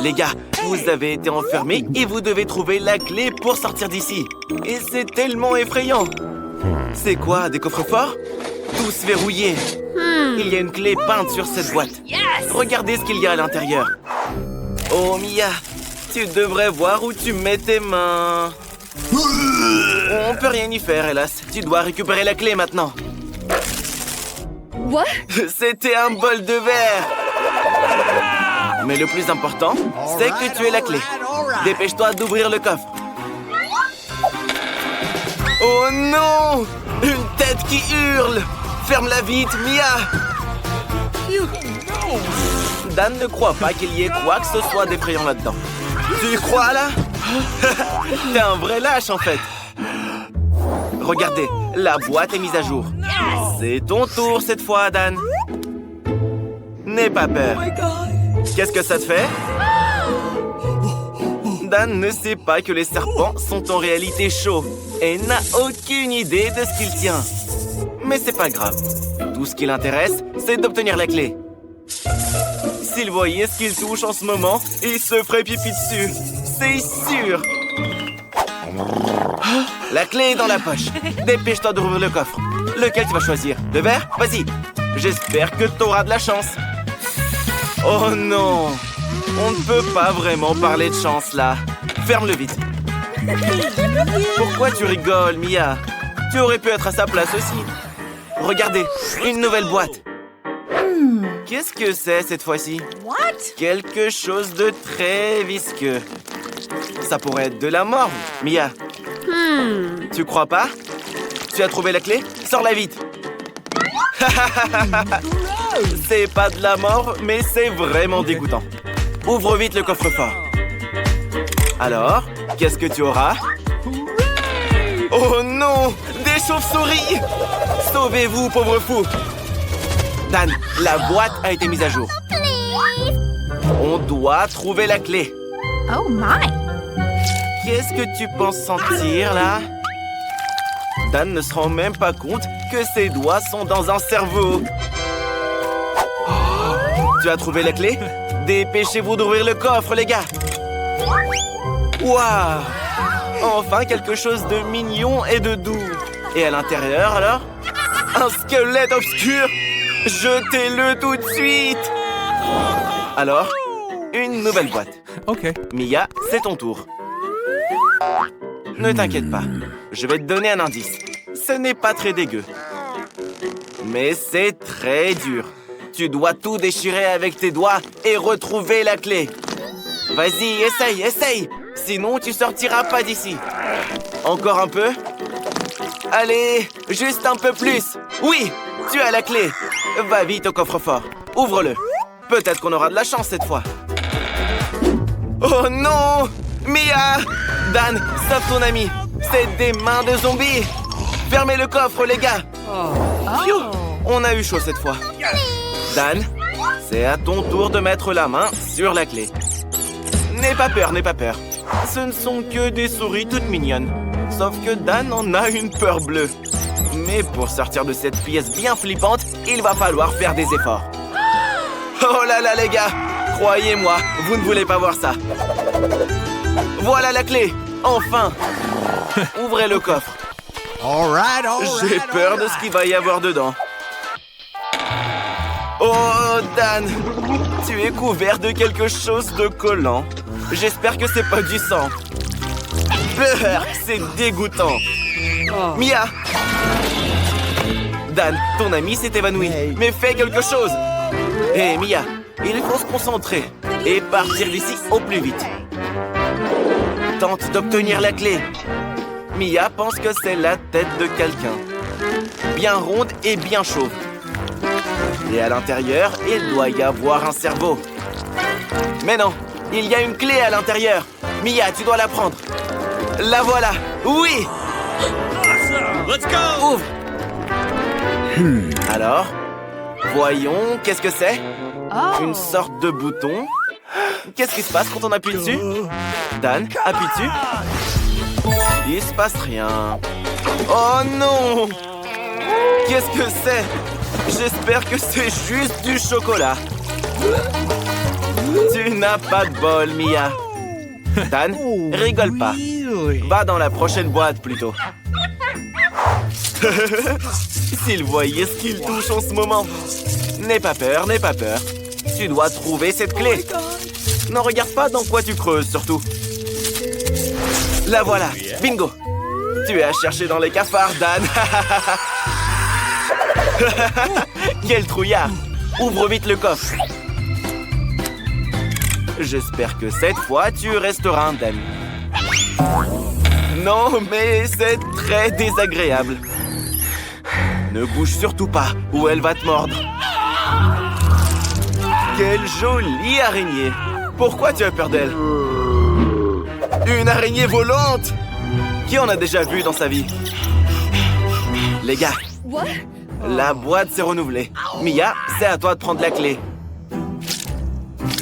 Les gars, vous avez été enfermés et vous devez trouver la clé pour sortir d'ici. Et c'est tellement effrayant. C'est quoi, des coffres-forts? Tous verrouillés. Il y a une clé peinte sur cette boîte. Regardez ce qu'il y a à l'intérieur. Oh, Mia, tu devrais voir où tu mets tes mains. On peut rien y faire, hélas. Tu dois récupérer la clé maintenant. What? C'était un bol de verre. Mais le plus important, c'est que tu aies la clé. Dépêche-toi d'ouvrir le coffre. Oh non! Une tête qui hurle! Ferme-la vite, Mia! Dan ne croit pas qu'il y ait quoi que ce soit d'effrayant là-dedans. Tu y crois, là? T'es un vrai lâche, en fait. Regardez, la boîte est mise à jour. C'est ton tour cette fois, Dan. N'aie pas peur. Qu'est-ce que ça te fait? Dan ne sait pas que les serpents sont en réalité chauds et n'a aucune idée de ce qu'il tient. Mais c'est pas grave. Tout ce qui l'intéresse, c'est d'obtenir la clé. S'il voyait ce qu'il touche en ce moment, il se ferait pipi dessus. C'est sûr. La clé est dans la poche. Dépêche-toi d'ouvrir le coffre. Lequel tu vas choisir? Le vert? Vas-y. J'espère que t'auras de la chance. Oh non! On ne peut pas vraiment parler de chance, là. Ferme-le vite. Pourquoi tu rigoles, Mia? Tu aurais pu être à sa place aussi. Regardez, une nouvelle boîte. Qu'est-ce que c'est cette fois-ci? Quelque chose de très visqueux. Ça pourrait être de la mort, Mia. Tu crois pas? Tu as trouvé la clé? Sors-la vite. C'est pas de la mort, mais c'est vraiment dégoûtant. Ouvre vite le coffre-fort. Alors, qu'est-ce que tu auras? Oh non! Des chauves-souris! Sauvez-vous, pauvre fou! Dan, la boîte a été mise à jour. On doit trouver la clé. Oh my! Qu'est-ce que tu penses sentir, là? Dan ne se rend même pas compte que ses doigts sont dans un cerveau. Tu as trouvé la clé? Dépêchez-vous d'ouvrir le coffre, les gars! Waouh! Enfin, quelque chose de mignon et de doux. Et à l'intérieur, alors? Un squelette obscur! Jetez-le tout de suite! Alors, une nouvelle boîte. OK. Mia, c'est ton tour. Ne t'inquiète pas, je vais te donner un indice. Ce n'est pas très dégueu. Mais c'est très dur. Tu dois tout déchirer avec tes doigts et retrouver la clé. Vas-y, essaye. Sinon, tu sortiras pas d'ici. Encore un peu. Allez, juste un peu plus. Oui, tu as la clé. Va vite au coffre-fort. Ouvre-le. Peut-être qu'on aura de la chance cette fois. Oh non! Mia! Dan, sauve ton ami. C'est des mains de zombies. Fermez le coffre, les gars. Phew, on a eu chaud cette fois. Dan, c'est à ton tour de mettre la main sur la clé. N'aie pas peur. Ce ne sont que des souris toutes mignonnes. Sauf que Dan en a une peur bleue. Mais pour sortir de cette pièce bien flippante, il va falloir faire des efforts. Oh là là, les gars! Croyez-moi, vous ne voulez pas voir ça. Voilà la clé! Enfin! Ouvrez le coffre. J'ai peur de ce qu'il va y avoir dedans. Oh, Dan! Tu es couvert de quelque chose de collant. J'espère que c'est pas du sang. Brrr, c'est dégoûtant. Mia! Dan, ton ami s'est évanoui. Mais fais quelque chose! Hé, Mia, il faut se concentrer et partir d'ici au plus vite. Tente d'obtenir la clé. Mia pense que c'est la tête de quelqu'un. Bien ronde et bien chauve. Et à l'intérieur, il doit y avoir un cerveau. Mais non, il y a une clé à l'intérieur. Mia, tu dois la prendre. La voilà. Oui! Let's go! Ouvre. Alors, voyons, qu'est-ce que c'est? Une sorte de bouton. Qu'est-ce qui se passe quand on appuie dessus? Dan, appuie dessus. Il se passe rien. Oh non! Qu'est-ce que c'est? J'espère que c'est juste du chocolat. Tu n'as pas de bol, Mia. Dan, rigole pas. Va dans la prochaine boîte, plutôt. S'il voyait ce qu'il touche en ce moment. N'aie pas peur, n'aie pas peur. Tu dois trouver cette clé. Ne regarde pas dans quoi tu creuses, surtout. La voilà. Bingo. Tu as cherché dans les cafards, Dan. Quel trouillard. Ouvre vite le coffre. J'espère que cette fois, tu resteras indemne. Non, mais c'est très désagréable. Ne bouge surtout pas, ou elle va te mordre. Quelle jolie araignée. Pourquoi tu as peur d'elle? Une araignée volante! Qui en a déjà vu dans sa vie? Les gars, la boîte s'est renouvelée. Mia, c'est à toi de prendre la clé.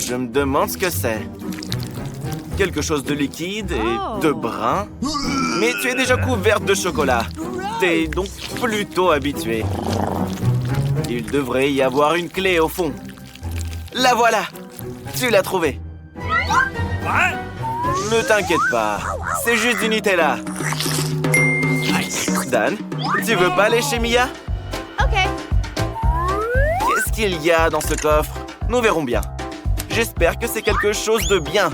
Je me demande ce que c'est. Quelque chose de liquide et de brun. Mais tu es déjà couverte de chocolat. T'es donc plutôt habitué. Il devrait y avoir une clé au fond. La voilà! Tu l'as trouvée. Ne t'inquiète pas. C'est juste du Nutella. Dan, tu veux pas aller chez Mia? Ok. Qu'est-ce qu'il y a dans ce coffre? Nous verrons bien. J'espère que c'est quelque chose de bien.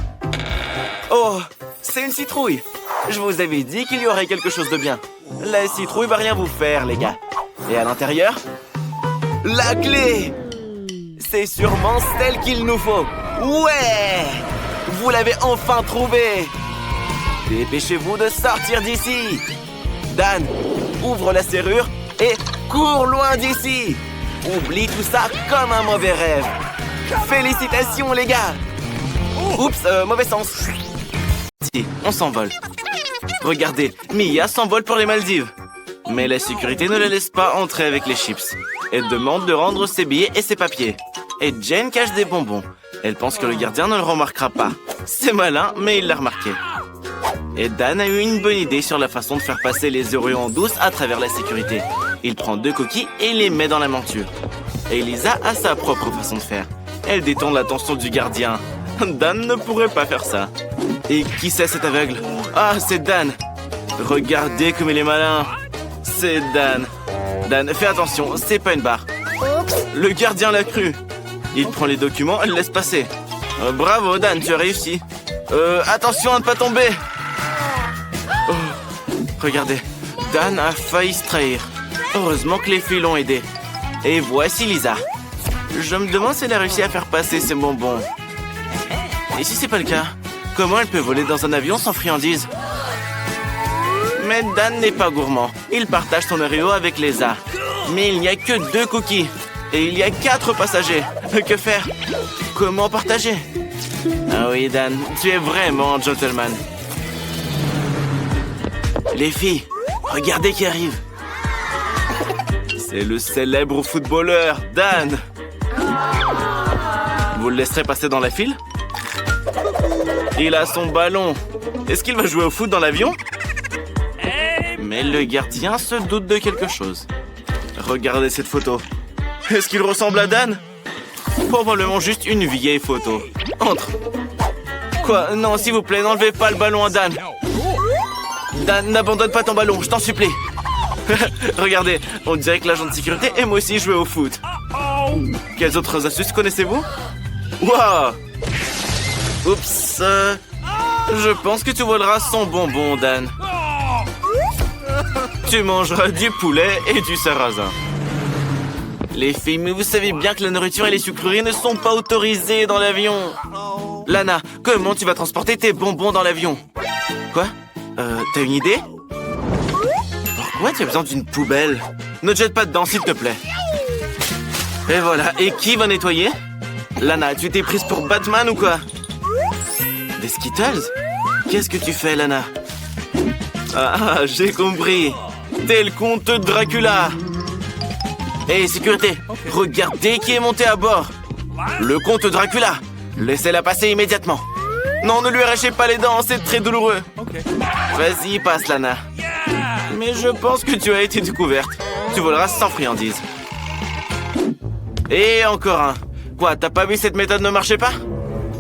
Oh, c'est une citrouille. Je vous avais dit qu'il y aurait quelque chose de bien. La citrouille va rien vous faire, les gars. Et à l'intérieur? La clé! C'est sûrement celle qu'il nous faut. Ouais! Vous l'avez enfin trouvée! Dépêchez-vous de sortir d'ici! Dan, ouvre la serrure et cours loin d'ici! Oublie tout ça comme un mauvais rêve. Félicitations, les gars! Oups, mauvais sens. Si, on s'envole. Regardez, Mia s'envole pour les Maldives. Mais la sécurité ne la laisse pas entrer avec les chips. Elle demande de rendre ses billets et ses papiers. Et Jane cache des bonbons. Elle pense que le gardien ne le remarquera pas. C'est malin, mais il l'a remarqué. Et Dan a eu une bonne idée sur la façon de faire passer les Oreos en douce à travers la sécurité. Il prend 2 coquilles et les met dans la monture. Et Lisa a sa propre façon de faire. Elle détourne l'attention du gardien. Dan ne pourrait pas faire ça. Et qui c'est cet aveugle? Ah, c'est Dan. Regardez comme il est malin. C'est Dan. Dan, fais attention, c'est pas une barre. Le gardien l'a cru. Il prend les documents et le laisse passer. Bravo, Dan, tu as réussi. Attention à ne pas tomber. Oh, regardez, Dan a failli se trahir. Heureusement que les filles l'ont aidé. Et voici Lisa. Je me demande si elle a réussi à faire passer ses bonbons. Et si c'est pas le cas, comment elle peut voler dans un avion sans friandises? Mais Dan n'est pas gourmand. Il partage son Oreo avec Lisa. Mais il n'y a que 2 cookies. Et il y a 4 passagers. Que faire? Comment partager? Ah oui, Dan, tu es vraiment un gentleman. Les filles, regardez qui arrive. C'est le célèbre footballeur, Dan. Vous le laisserez passer dans la file? Il a son ballon. Est-ce qu'il va jouer au foot dans l'avion? Mais le gardien se doute de quelque chose. Regardez cette photo. Est-ce qu'il ressemble à Dan? Probablement juste une vieille photo. Entre. Quoi? Non, s'il vous plaît, n'enlevez pas le ballon à Dan. Dan, n'abandonne pas ton ballon, je t'en supplie. Regardez, on dirait que l'agent de sécurité aime aussi jouer au foot. Quelles autres astuces connaissez-vous? Waouh! Oups. Je pense que tu voleras son bonbon, Dan. Tu mangeras du poulet et du sarrasin. Les filles, mais vous savez bien que la nourriture et les sucreries ne sont pas autorisées dans l'avion. Lana, comment tu vas transporter tes bonbons dans l'avion? Quoi? T'as une idée? Pourquoi tu as besoin d'une poubelle? Ne te jette pas dedans, s'il te plaît. Et voilà, et qui va nettoyer? Lana, tu t'es prise pour Batman ou quoi? Des Skittles? Qu'est-ce que tu fais, Lana? Ah, j'ai compris. T'es le comte Dracula. Hé, sécurité, regardez qui est monté à bord. Le comte Dracula. Laissez-la passer immédiatement. Non, ne lui arrachez pas les dents, c'est très douloureux. Vas-y, passe, Lana. Mais je pense que tu as été découverte. Tu voleras sans friandises. Et encore un. Quoi, t'as pas vu cette méthode ne marchait pas?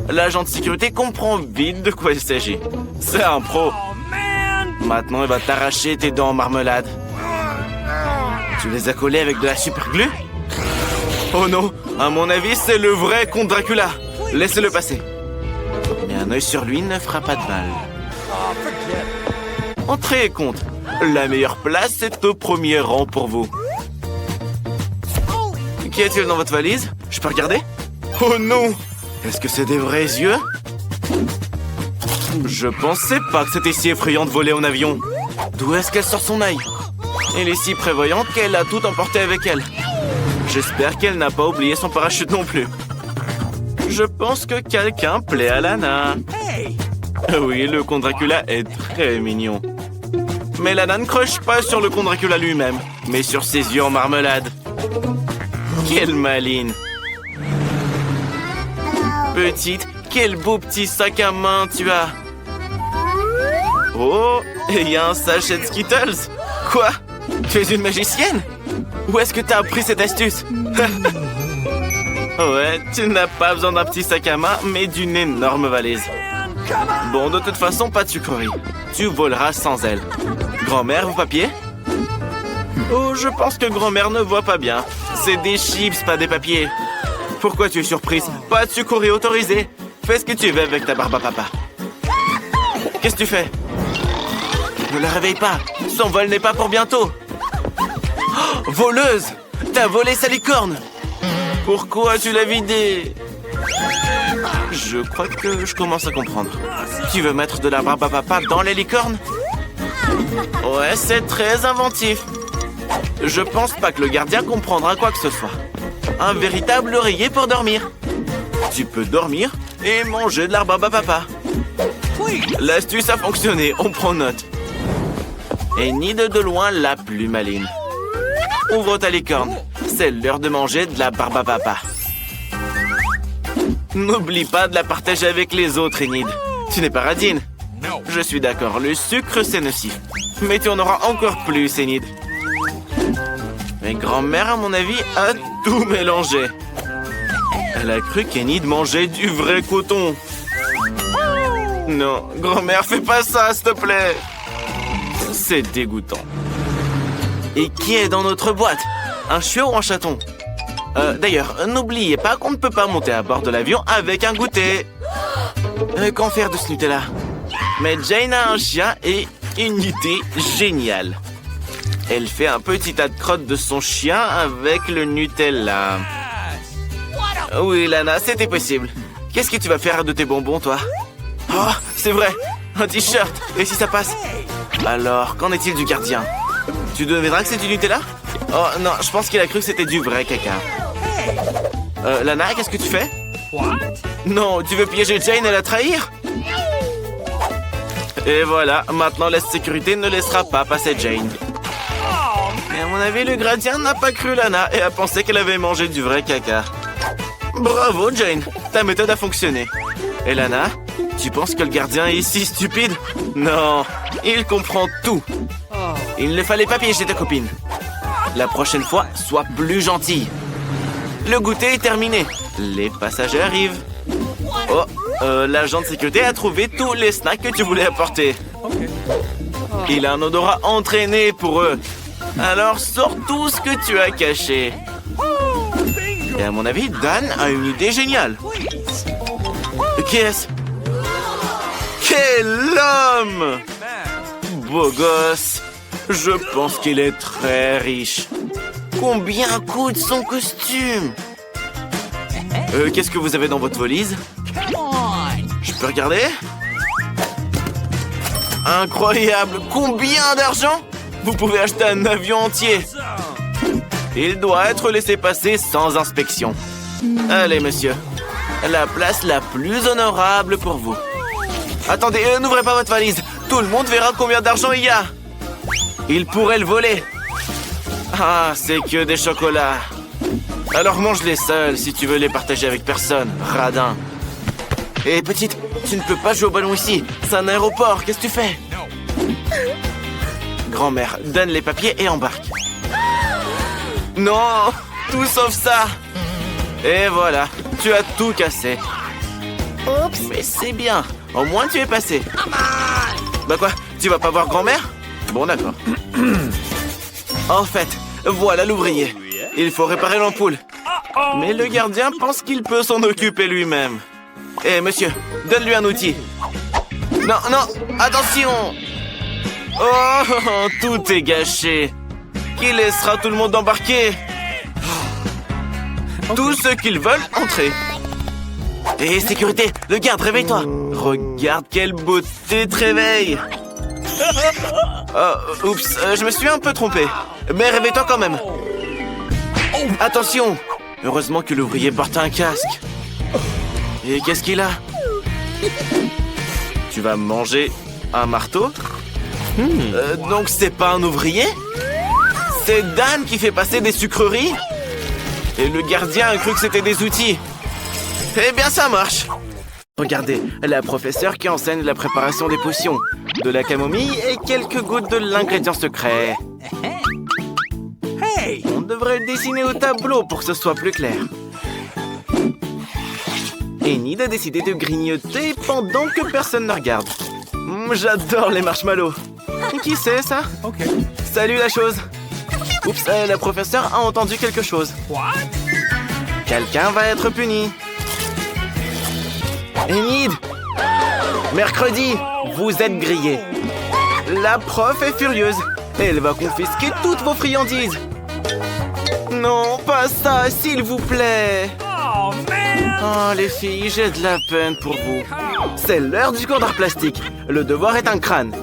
L'agent de sécurité comprend vite de quoi il s'agit. C'est un pro. Maintenant, il va t'arracher tes dents en marmelade. Tu les as collés avec de la super glue? Oh non, à mon avis, c'est le vrai comte Dracula. Laissez-le passer. Mais un œil sur lui ne fera pas de mal. Entrez, comte. La meilleure place est au premier rang pour vous. Qu'y a-t-il dans votre valise? Je peux regarder? Oh non! Est-ce que c'est des vrais yeux? Je pensais pas que c'était si effrayant de voler en avion. D'où est-ce qu'elle sort son œil? Elle est si prévoyante qu'elle a tout emporté avec elle. J'espère qu'elle n'a pas oublié son parachute non plus. Je pense que quelqu'un plaît à Lana. Oui, le comte Dracula est très mignon. Mais Lana ne croche pas sur le comte Dracula lui-même, mais sur ses yeux en marmelade. Quelle maline! Petite, quel beau petit sac à main tu as! Oh, il y a un sachet de Skittles! Quoi? Tu es une magicienne? Où est-ce que tu as appris cette astuce? Ouais, tu n'as pas besoin d'un petit sac à main, mais d'une énorme valise. Bon, de toute façon, pas de sucrerie. Tu voleras sans elle. Grand-mère, vos papiers? Oh, je pense que grand-mère ne voit pas bien. C'est des chips, pas des papiers. Pourquoi tu es surprise? Pas de sucrerie autorisée. Fais ce que tu veux avec ta barbe à papa. Qu'est-ce que tu fais? Ne la réveille pas. Son vol n'est pas pour bientôt. Oh, voleuse! T'as volé sa licorne! Pourquoi tu l'as vidée? Je crois que je commence à comprendre. Tu veux mettre de la barbe à papa dans les licornes? Ouais, c'est très inventif. Je pense pas que le gardien comprendra quoi que ce soit. Un véritable oreiller pour dormir. Tu peux dormir et manger de la barbe à papa. L'astuce a fonctionné, on prend note. Enid de loin la plus maline. Ouvre ta licorne. C'est l'heure de manger de la barbe à papa. N'oublie pas de la partager avec les autres, Enid. Tu n'es pas radine. Je suis d'accord, le sucre c'est nocif. Mais tu en auras encore plus, Enid. Mais grand-mère, à mon avis, a tout mélangé. Elle a cru qu'Enid mangeait du vrai coton. Non, grand-mère, fais pas ça, s'il te plaît. C'est dégoûtant. Et qui est dans notre boîte? Un chiot ou un chaton? D'ailleurs, n'oubliez pas qu'on ne peut pas monter à bord de l'avion avec un goûter. Qu'en faire de ce Nutella? Mais Jane a un chien et une idée géniale. Elle fait un petit tas de crottes de son chien avec le Nutella. Oui, Lana, c'était possible. Qu'est-ce que tu vas faire de tes bonbons, toi? Oh, c'est vrai, un t-shirt. Et si ça passe? Alors, qu'en est-il du gardien? Tu devineras que c'est du Nutella? Oh non, je pense qu'il a cru que c'était du vrai caca. Lana, qu'est-ce que tu fais? Non, tu veux piéger Jane et la trahir? Et voilà, maintenant la sécurité ne laissera pas passer Jane. Mais à mon avis, le gardien n'a pas cru Lana et a pensé qu'elle avait mangé du vrai caca. Bravo, Jane, ta méthode a fonctionné. Et Lana, tu penses que le gardien est si stupide? Non, il comprend tout. Il ne fallait pas piéger ta copine. La prochaine fois, sois plus gentille. Le goûter est terminé. Les passagers arrivent. Oh, l'agent de sécurité a trouvé tous les snacks que tu voulais apporter. Il a un odorat entraîné pour eux. Alors sors tout ce que tu as caché. Et à mon avis, Dan a une idée géniale. Qui est-ce? Quel homme! Beau gosse. Je pense qu'il est très riche. Combien coûte son costume? Qu'est-ce que vous avez dans votre valise? Je peux regarder? Incroyable! Combien d'argent? Vous pouvez acheter un avion entier. Il doit être laissé passer sans inspection. Allez, monsieur. La place la plus honorable pour vous. Attendez, n'ouvrez pas votre valise. Tout le monde verra combien d'argent il y a. Il pourrait le voler. Ah, c'est que des chocolats. Alors mange-les seuls si tu veux les partager avec personne, radin. Hé, petite, tu ne peux pas jouer au ballon ici. C'est un aéroport, qu'est-ce que tu fais? Grand-mère, donne les papiers et embarque. Non, tout sauf ça. Et voilà, tu as tout cassé. Oups. Mais c'est bien. Au moins, tu es passé. Bah quoi? Tu vas pas voir grand-mère? Bon, d'accord. En fait, voilà l'ouvrier. Il faut réparer l'ampoule. Mais le gardien pense qu'il peut s'en occuper lui-même. Eh, monsieur, donne-lui un outil. Non, non, attention! Oh, tout est gâché. Qui laissera tout le monde embarquer? Tous ceux qu'ils veulent entrer. Et sécurité, le garde, réveille-toi. Regarde quelle beauté te réveille. Oups, je me suis un peu trompé. Mais réveille-toi quand même. Attention. Heureusement que l'ouvrier porte un casque. Et qu'est-ce qu'il a? Tu vas manger un marteau? Donc c'est pas un ouvrier? C'est Dan qui fait passer des sucreries? Et le gardien a cru que c'était des outils. Eh bien, ça marche. Regardez, la professeure qui enseigne la préparation des potions, de la camomille et quelques gouttes de l'ingrédient secret. Hey, on devrait le dessiner au tableau pour que ce soit plus clair. Enid a décidé de grignoter pendant que personne ne regarde. J'adore les marshmallows. Qui c'est ça? Salut la chose. Oups, la professeure a entendu quelque chose. Quelqu'un va être puni. Enid! Mercredi, vous êtes grillés. La prof est furieuse. Elle va confisquer toutes vos friandises. Non, pas ça, s'il vous plaît. Oh, les filles, j'ai de la peine pour vous. C'est l'heure du cours d'art plastique. Le devoir est un crâne.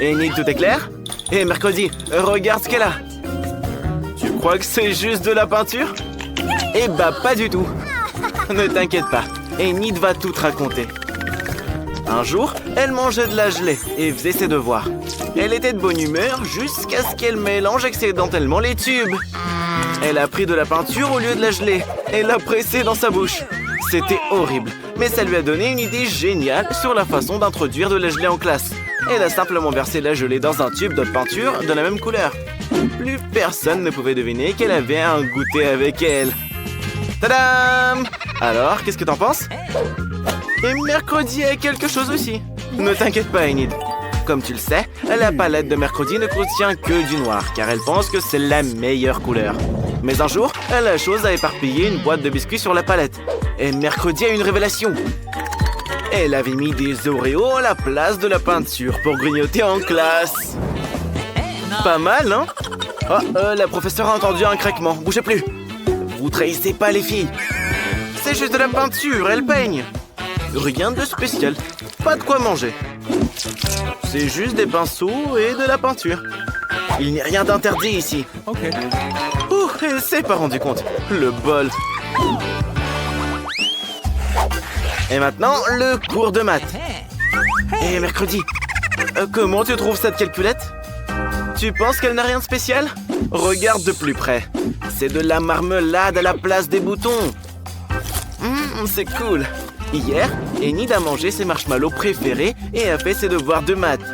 Enid, tout est clair? Et mercredi, regarde ce qu'elle a. Tu crois que c'est juste de la peinture? Eh bah, pas du tout. Ne t'inquiète pas, Enid va tout te raconter. Un jour, elle mangeait de la gelée et faisait ses devoirs. Elle était de bonne humeur jusqu'à ce qu'elle mélange accidentellement les tubes. Elle a pris de la peinture au lieu de la gelée et l'a pressée dans sa bouche. C'était horrible, mais ça lui a donné une idée géniale sur la façon d'introduire de la gelée en classe. Elle a simplement versé la gelée dans un tube de peinture de la même couleur. Plus personne ne pouvait deviner qu'elle avait un goûter avec elle. Tadam! Alors, qu'est-ce que t'en penses? Et mercredi a quelque chose aussi. Ne t'inquiète pas, Enid. Comme tu le sais, la palette de mercredi ne contient que du noir, car elle pense que c'est la meilleure couleur. Mais un jour, la chose a éparpillé une boîte de biscuits sur la palette. Et mercredi a une révélation. Elle avait mis des Oreos à la place de la peinture pour grignoter en classe. Pas mal, non? Oh, la professeure a entendu un craquement. Bougez plus. Vous trahissez pas les filles. C'est juste de la peinture, elle peigne. Rien de spécial. Pas de quoi manger. C'est juste des pinceaux et de la peinture. Il n'y a rien d'interdit ici. Ouh, elle s'est pas rendu compte. Le bol. Et maintenant, le cours de maths. Et mercredi, comment tu trouves cette calculette? Tu penses qu'elle n'a rien de spécial? Regarde de plus près. C'est de la marmelade à la place des boutons. C'est cool. Hier, Enid a mangé ses marshmallows préférés et a fait ses devoirs de maths.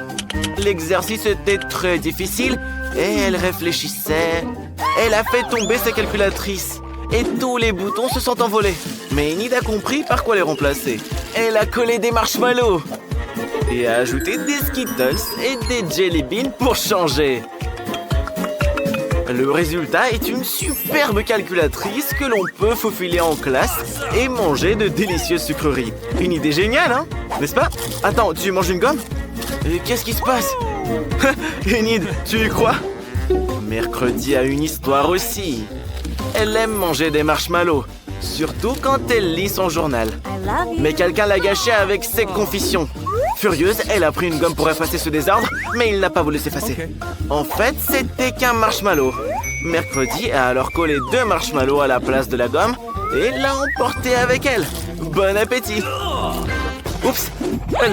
L'exercice était très difficile et elle réfléchissait. Elle a fait tomber sa calculatrice et tous les boutons se sont envolés. Mais Enid a compris par quoi les remplacer. Elle a collé des marshmallows et a ajouté des Skittles et des Jelly Beans pour changer. Le résultat est une superbe calculatrice que l'on peut faufiler en classe et manger de délicieuses sucreries. Une idée géniale, hein? N'est-ce pas? Attends, tu manges une gomme? Qu'est-ce qui se passe? Enid, tu y crois? Mercredi a une histoire aussi. Elle aime manger des marshmallows, surtout quand elle lit son journal. Mais quelqu'un l'a gâché avec ses confessions. Furieuse, elle a pris une gomme pour effacer ce désordre, mais il n'a pas voulu s'effacer. En fait, c'était qu'un marshmallow. Mercredi a alors collé 2 marshmallows à la place de la gomme et l'a emporté avec elle. Bon appétit! Oups!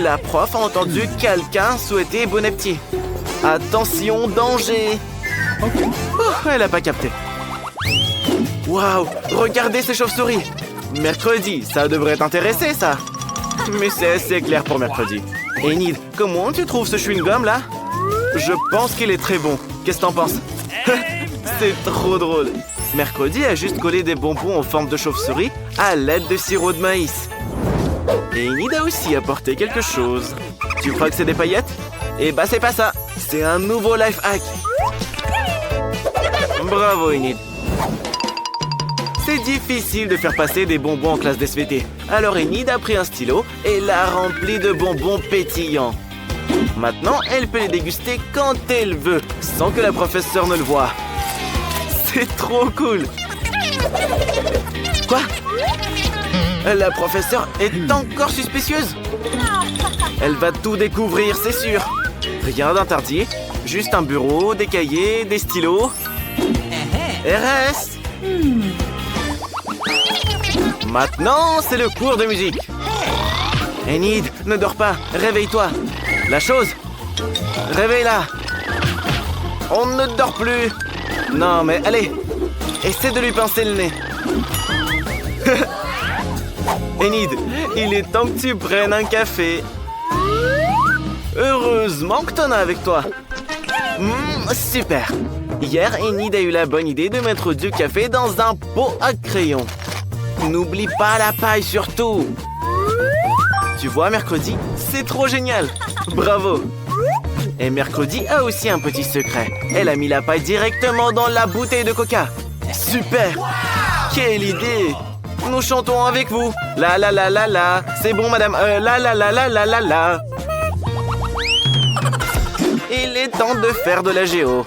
La prof a entendu quelqu'un souhaiter bon appétit. Attention, danger! Elle n'a pas capté. Waouh! Regardez ces chauves-souris! Mercredi, ça devrait t'intéresser, ça! Mais c'est assez clair pour mercredi. Enid, comment tu trouves ce chewing-gum, là? Je pense qu'il est très bon. Qu'est-ce que t'en penses? C'est trop drôle. Mercredi a juste collé des bonbons en forme de chauve-souris à l'aide de sirop de maïs. Et Enid a aussi apporté quelque chose. Tu crois que c'est des paillettes? Eh bah c'est pas ça. C'est un nouveau life hack. Bravo Enid. C'est difficile de faire passer des bonbons en classe d'SVT. Alors Enid a pris un stylo et l'a rempli de bonbons pétillants. Maintenant, elle peut les déguster quand elle veut, sans que la professeure ne le voie. C'est trop cool. Quoi? La professeure est encore suspicieuse. Elle va tout découvrir, c'est sûr. Rien d'interdit, juste un bureau, des cahiers, des stylos. RS. Maintenant, c'est le cours de musique. Enid, ne dors pas, réveille-toi. La chose, réveille-la. On ne dort plus. Non, mais allez, essaie de lui pincer le nez. Enid, il est temps que tu prennes un café. Heureusement que t'en as avec toi. Super. Hier, Enid a eu la bonne idée de mettre du café dans un pot à crayon. N'oublie pas la paille surtout. Tu vois, mercredi, c'est trop génial. Bravo. Et mercredi a aussi un petit secret. Elle a mis la paille directement dans la bouteille de coca. Super. Quelle idée. Nous chantons avec vous. La la la la la. C'est bon, madame. La la la la la la la. Il est temps de faire de la géo.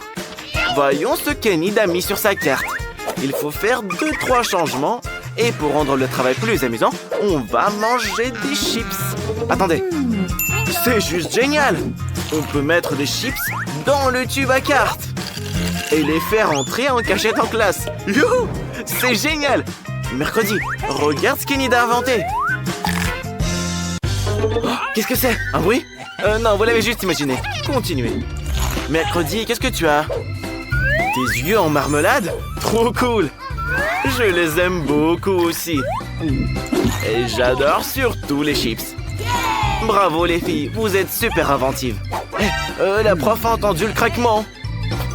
Voyons ce qu'Enid a mis sur sa carte. Il faut faire 2-3 changements. Et pour rendre le travail plus amusant, on va manger des chips. Attendez. C'est juste génial. On peut mettre des chips dans le tube à cartes. Et les faire entrer en cachette en classe. Youhou! C'est génial. Mercredi, regarde ce qu'Enid a inventé. Oh, qu'est-ce que c'est? Un bruit? Non, vous l'avez juste imaginé. Continuez. Mercredi, qu'est-ce que tu as? Tes yeux en marmelade? Trop cool. Je les aime beaucoup aussi. Et j'adore surtout les chips. Bravo les filles, vous êtes super inventives. La prof a entendu le craquement.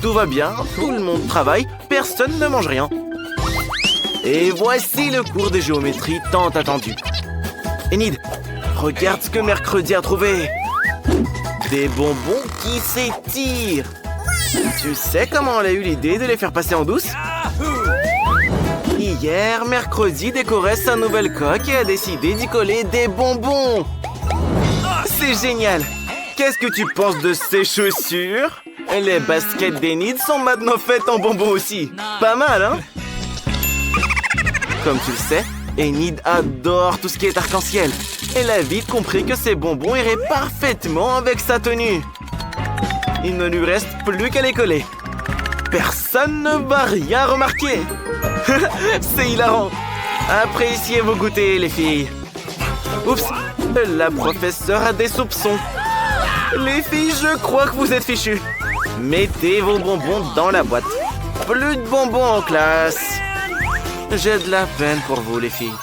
Tout va bien, tout le monde travaille, personne ne mange rien. Et voici le cours de géométrie tant attendu. Enid, regarde ce que mercredi a trouvé. Des bonbons qui s'étirent. Tu sais comment elle a eu l'idée de les faire passer en douce? Hier, mercredi décorait sa nouvelle coque et a décidé d'y coller des bonbons. C'est génial. Qu'est-ce que tu penses de ces chaussures? Les baskets d'Enid sont maintenant faites en bonbons aussi. Pas mal, hein? Comme tu le sais, Enid adore tout ce qui est arc-en-ciel. Elle a vite compris que ces bonbons iraient parfaitement avec sa tenue. Il ne lui reste plus qu'à les coller. Personne ne va rien remarquer. C'est hilarant. Appréciez vos goûters, les filles. Oups, la professeure a des soupçons. Les filles, je crois que vous êtes fichues. Mettez vos bonbons dans la boîte. Plus de bonbons en classe. J'ai de la peine pour vous, les filles.